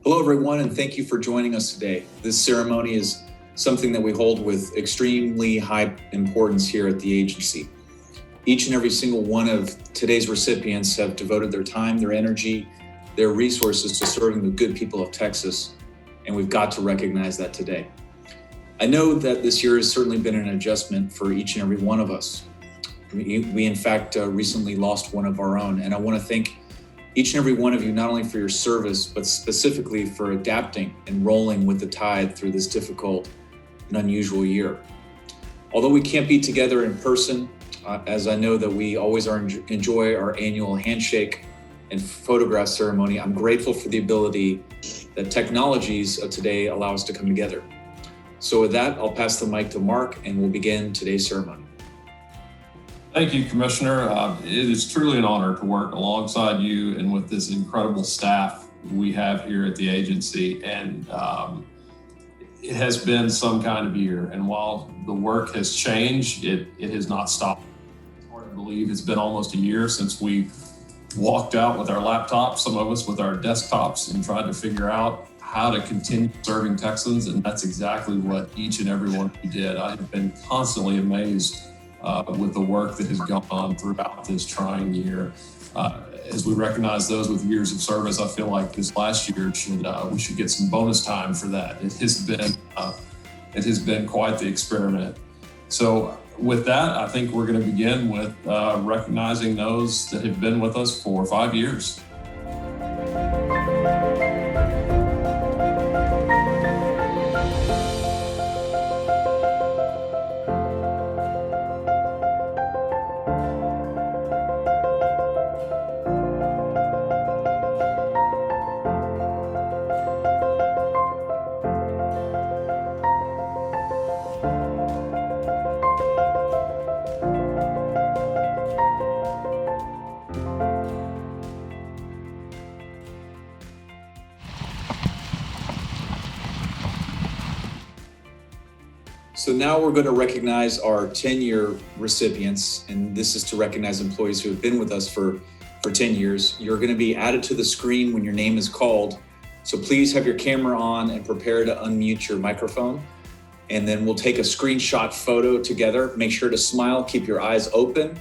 Hello, everyone, and thank you for joining us today. This ceremony is something that we hold with extremely high importance here at the agency. Each and every single one of today's recipients have devoted their time, their energy, their resources to serving the good people of Texas, and we've got to recognize that today. I know that this year has certainly been an adjustment for each and every one of us. We in fact, recently lost one of our own, and I want to thank each and every one of you, not only for your service, but specifically for adapting and rolling with the tide through this difficult and unusual year. Although we can't be together in person, as I know that we always enjoy our annual handshake and photograph ceremony, I'm grateful for the ability that technologies of today allow us to come together. So with that, I'll pass the mic to Mark and we'll begin today's ceremony. Thank you, Commissioner. It is truly an honor to work alongside you and with this incredible staff we have here at the agency. And it has been some kind of year. And while the work has changed, it has not stopped. It's hard to believe it's been almost a year since we walked out with our laptops, some of us with our desktops, and tried to figure out how to continue serving Texans. And that's exactly what each and every one of you did. I have been constantly amazed with the work that has gone on throughout this trying year. As we recognize those with years of service, I feel like this last year we should get some bonus time for that. It has been quite the experiment. So with that, I think we're going to begin with recognizing those that have been with us for 5 years. So now we're going to recognize our 10-year recipients, and this is to recognize employees who have been with us for 10 years. You're going to be added to the screen when your name is called. So please have your camera on and prepare to unmute your microphone. And then we'll take a screenshot photo together. Make sure to smile, keep your eyes open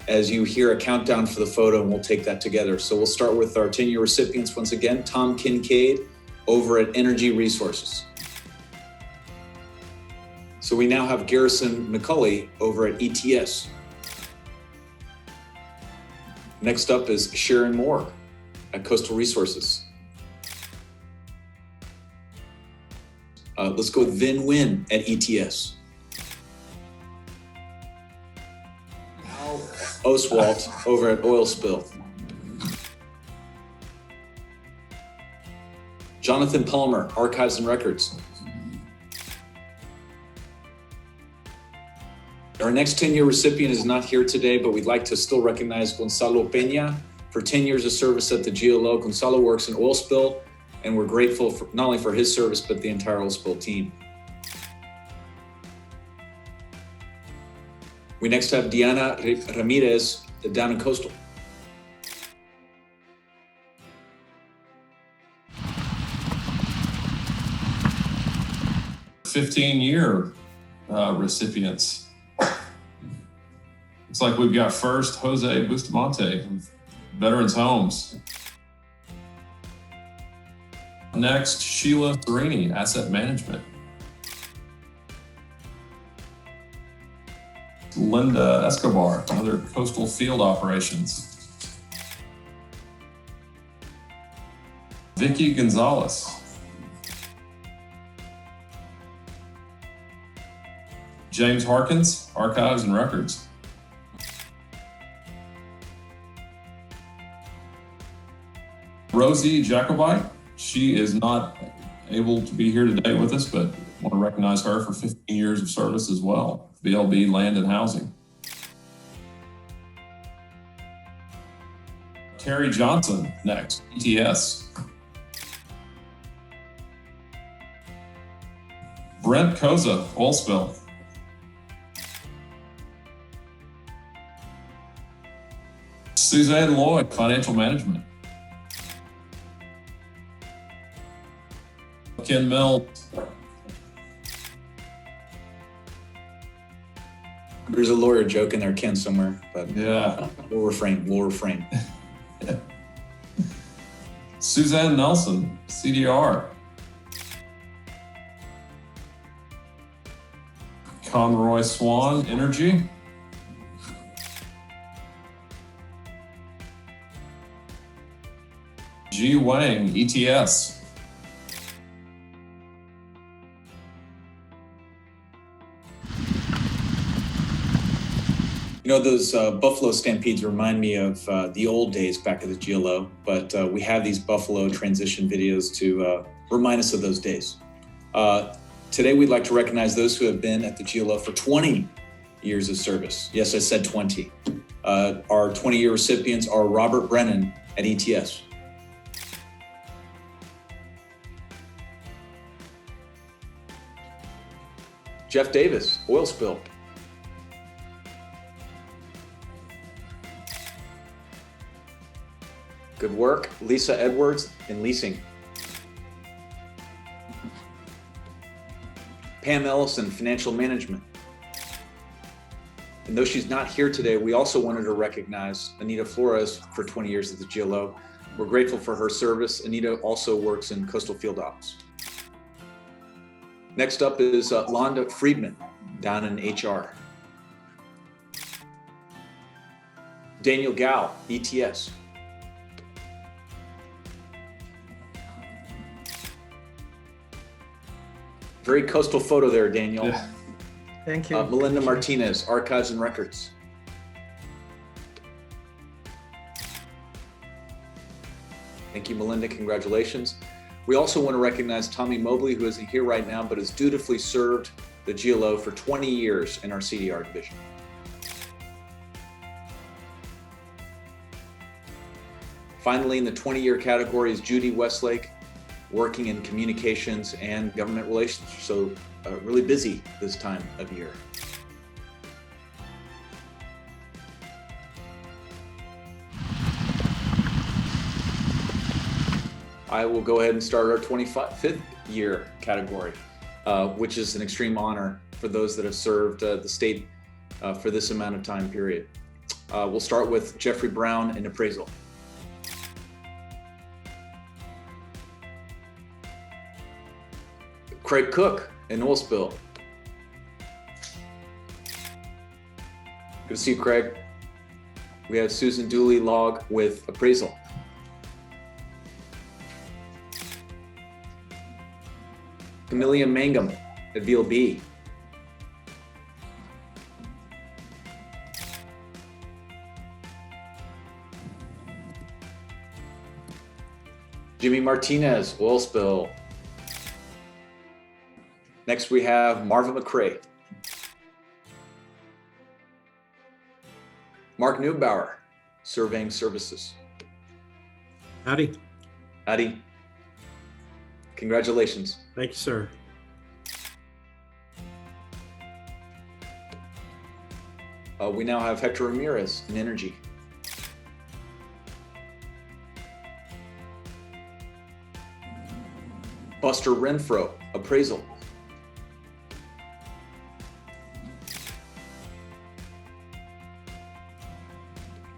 as you hear a countdown for the photo, and we'll take that together. So we'll start with our 10-year recipients once again. Tom Kincaid over at Energy Resources. So we now have Garrison McCulley over at ETS. Next up is Sharon Moore at Coastal Resources. Let's go with Vin Nguyen at ETS. Al Oswalt over at Oil Spill. Jonathan Palmer, Archives and Records. Our next 10-year recipient is not here today, but we'd like to still recognize Gonzalo Peña for 10 years of service at the GLO. Gonzalo works in Oil Spill, and we're grateful not only for his service, but the entire Oil Spill team. We next have Diana Ramirez down in Coastal. "15-year recipients. Looks like we've got first Jose Bustamante from Veterans Homes. Next, Sheila Serini, Asset Management. Linda Escobar, another Coastal Field Operations. Vicky Gonzalez. James Harkins, Archives and Records. Rosie Jacobite, she is not able to be here today with us, but I want to recognize her for 15 years of service as well. BLB Land and Housing. Terry Johnson next, ETS. Brent Koza, Oil Spill. Suzanne Lloyd, Financial Management. Ken Mill. There's a lawyer joke in there, Ken, somewhere, but Yeah. we'll refrain. Suzanne Nelson, CDR. Conroy Swan, Energy. G. Wang, ETS. You know, those Buffalo Stampedes remind me of the old days back at the GLO, but we have these Buffalo transition videos to remind us of those days. Today, we'd like to recognize those who have been at the GLO for 20 years of service. Yes, I said 20. Our 20-year recipients are Robert Brennan at ETS. Jeff Davis, oil spill. Good work. Lisa Edwards in leasing. Pam Ellison, financial management. And though she's not here today, we also wanted to recognize Anita Flores for 20 years at the GLO. We're grateful for her service. Anita also works in coastal field ops. Next up is Londa Friedman down in HR. Daniel Gao, ETS. Very coastal photo there, Daniel. Yeah. Thank you. Melinda Martinez, Archives and Records. Thank you, Melinda. Congratulations. We also want to recognize Tommy Mobley, who isn't here right now, but has dutifully served the GLO for 20 years in our CDR division. Finally, in the 20-year category is Judy Westlake, working in communications and government relations. So really busy this time of year. I will go ahead and start our 25th year category, which is an extreme honor for those that have served the state for this amount of time period. We'll start with Jeffrey Brown in appraisal. Craig Cook in oil spill. Good to see you, Craig. We have Susan Dooley Log with appraisal. Camelia Mangum at VLB. Jimmy Martinez, oil spill. Next we have Marvin McCrae. Mark Neubauer, surveying services. Howdy. Howdy. Congratulations. Thank you, sir. We now have Hector Ramirez in energy. Buster Renfro, appraisal.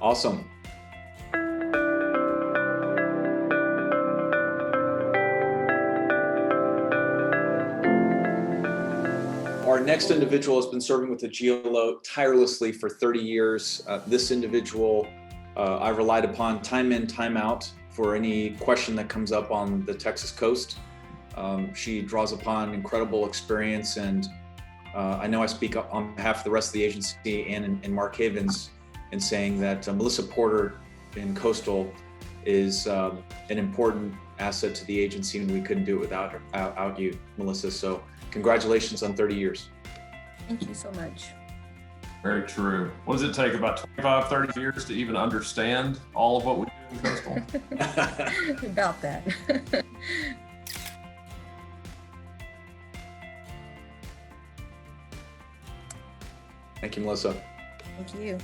Awesome. Our next individual has been serving with the GLO tirelessly for 30 years. This individual I relied upon time in, time out for any question that comes up on the Texas coast. She draws upon incredible experience, and I know I speak on behalf of the rest of the agency and in Mark Havens in saying that Melissa Porter in Coastal is an important asset to the agency, and we couldn't do it without you, Melissa. So congratulations on 30 years. Thank you so much. Very true. What does it take, about 25, 30 years to even understand all of what we do in Coastal? About that. Thank you, Melissa. Thank you.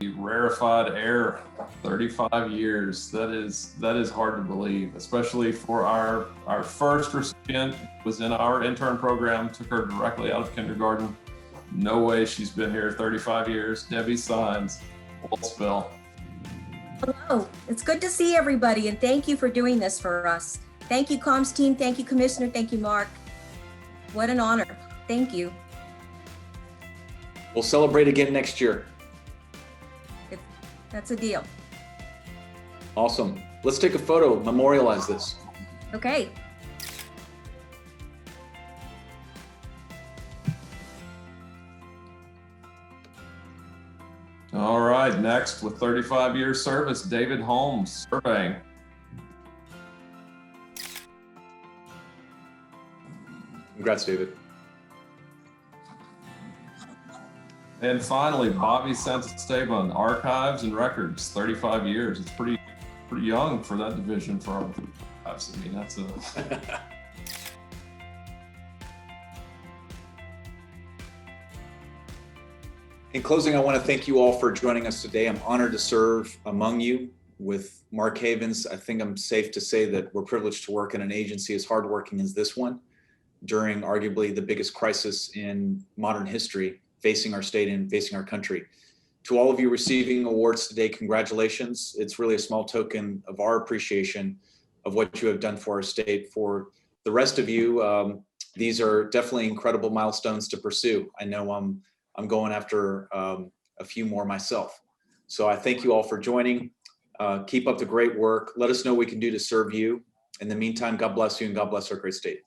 the rarefied air. 35 years. That is hard to believe, especially for our first recipient was in our intern program, took her directly out of kindergarten. No way she's been here 35 years. Debbie Signs, Wolfsville. Hello, it's good to see everybody and thank you for doing this for us. Thank you, comms team. Thank you, Commissioner. Thank you, Mark. What an honor. Thank you. We'll celebrate again next year. That's a deal. Awesome. Let's take a photo, memorialize this. Okay. All right, next with 35 years service, David Holmes, surveying. Congrats, David. And finally, Bobby Santisteban, archives and records, 35 years. It's pretty young for that division for our archives. I mean, that's a In closing, I want to thank you all for joining us today. I'm honored to serve among you with Mark Havens. I think I'm safe to say that we're privileged to work in an agency as hardworking as this one during arguably the biggest crisis in modern history facing our state and facing our country. To all of you receiving awards today, congratulations. It's really a small token of our appreciation of what you have done for our state. For the rest of you, these are definitely incredible milestones to pursue. I know I'm going after a few more myself. So I thank you all for joining. Keep up the great work. Let us know what we can do to serve you. In the meantime, God bless you and God bless our great state.